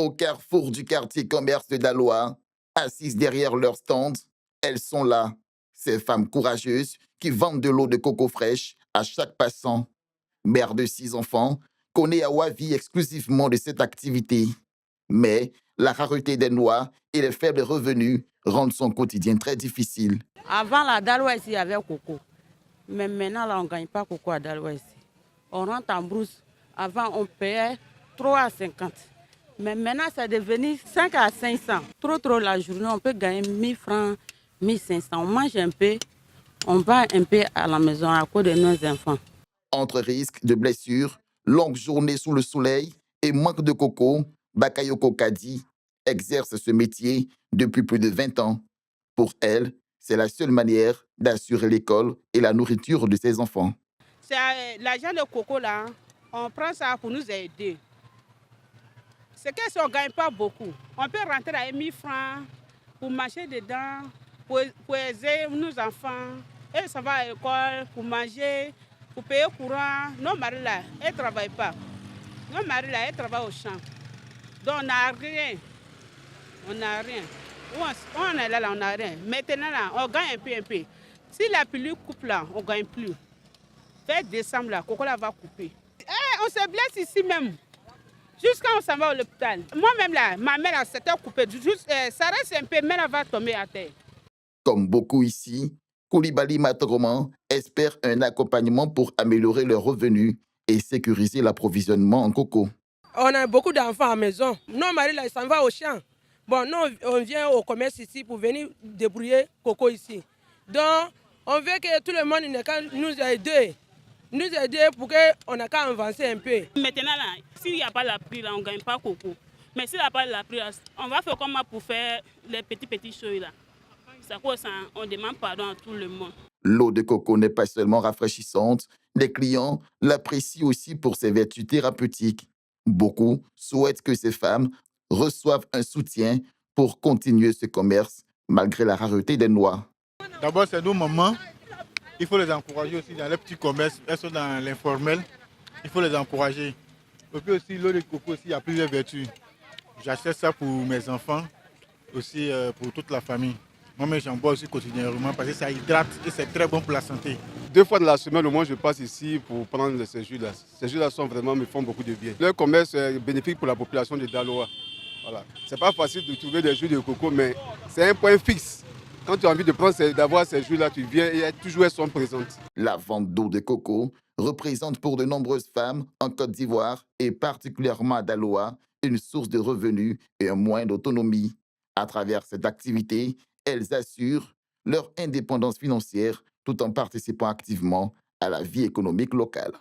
Au carrefour du quartier commerce de Daloa, assises derrière leur stand, elles sont là, ces femmes courageuses qui vendent de l'eau de coco fraîche à chaque passant. Mère de 6 enfants, Koneawa vit exclusivement de cette activité. Mais la rareté des noix et les faibles revenus rendent son quotidien très difficile. Avant la Daloa ici, il y avait coco. Mais maintenant, là, on ne gagne pas coco à Daloa ici. On rentre en brousse. Avant, on payait 3,50 €. Mais maintenant, c'est devenu 5 à 500. Trop la journée, on peut gagner 1000 francs, 1500. On mange un peu, on va un peu à la maison à cause de nos enfants. Entre risques de blessures, longues journées sous le soleil et manque de coco, Bakayoko Kadi exerce ce métier depuis plus de 20 ans. Pour elle, c'est la seule manière d'assurer l'école et la nourriture de ses enfants. C'est l'argent de coco là, on prend ça pour nous aider. C'est que si on ne gagne pas beaucoup, on peut rentrer à 1000 francs pour manger dedans, pour aider nos enfants. Et ça va à l'école, pour manger, pour payer courant. Nos maris là, ils ne travaillent pas. Nos maris là, ils travaillent au champ. Donc on n'a rien. On n'a rien. On est là, on n'a rien. Maintenant là, on gagne un peu. Si la pilule coupe là, on ne gagne plus. Vers décembre là, coco là va couper. On se blesse ici même. Jusqu'à on s'en va à l'hôpital. Moi-même là, ma mère là, s'était coupée. Ça reste un peu, mais elle va tomber à terre. Comme beaucoup ici, Koulibaly Matroman espère un accompagnement pour améliorer leurs revenus et sécuriser l'approvisionnement en coco. On a beaucoup d'enfants à la maison. Nos maris, là, ils s'en vont au champ. Bon, nous, on vient au commerce ici pour venir débrouiller coco ici. Donc, on veut que tout le monde nous aider pour qu'on ait qu'à avancer un peu. Maintenant, là, s'il n'y a pas la pluie, là, on ne gagne pas coco. Mais s'il n'y a pas la pluie, là, on va faire comment pour faire les petits choses là. C'est quoi ça? On demande pardon à tout le monde. L'eau de coco n'est pas seulement rafraîchissante, les clients l'apprécient aussi pour ses vertus thérapeutiques. Beaucoup souhaitent que ces femmes reçoivent un soutien pour continuer ce commerce malgré la rareté des noix. D'abord, c'est nos mamans. Il faut les encourager aussi dans les petits commerces. Elles sont dans l'informel. Il faut les encourager. Et puis aussi, l'eau de coco, aussi, il y a plusieurs vertus. J'achète ça pour mes enfants, aussi pour toute la famille. Moi-même, j'en bois aussi quotidiennement parce que ça hydrate et c'est très bon pour la santé. 2 fois de la semaine, au moins, je passe ici pour prendre ces jus-là. Ces jus-là me font beaucoup de bien. Le commerce est bénéfique pour la population de Daloa. Voilà. C'est pas facile de trouver des jus de coco, mais c'est un point fixe. Quand tu as envie d'avoir ces jus-là, tu viens et toujours elles sont présentes. La vente d'eau de coco représente pour de nombreuses femmes en Côte d'Ivoire et particulièrement à Daloa une source de revenus et un moyen d'autonomie. À travers cette activité, elles assurent leur indépendance financière tout en participant activement à la vie économique locale.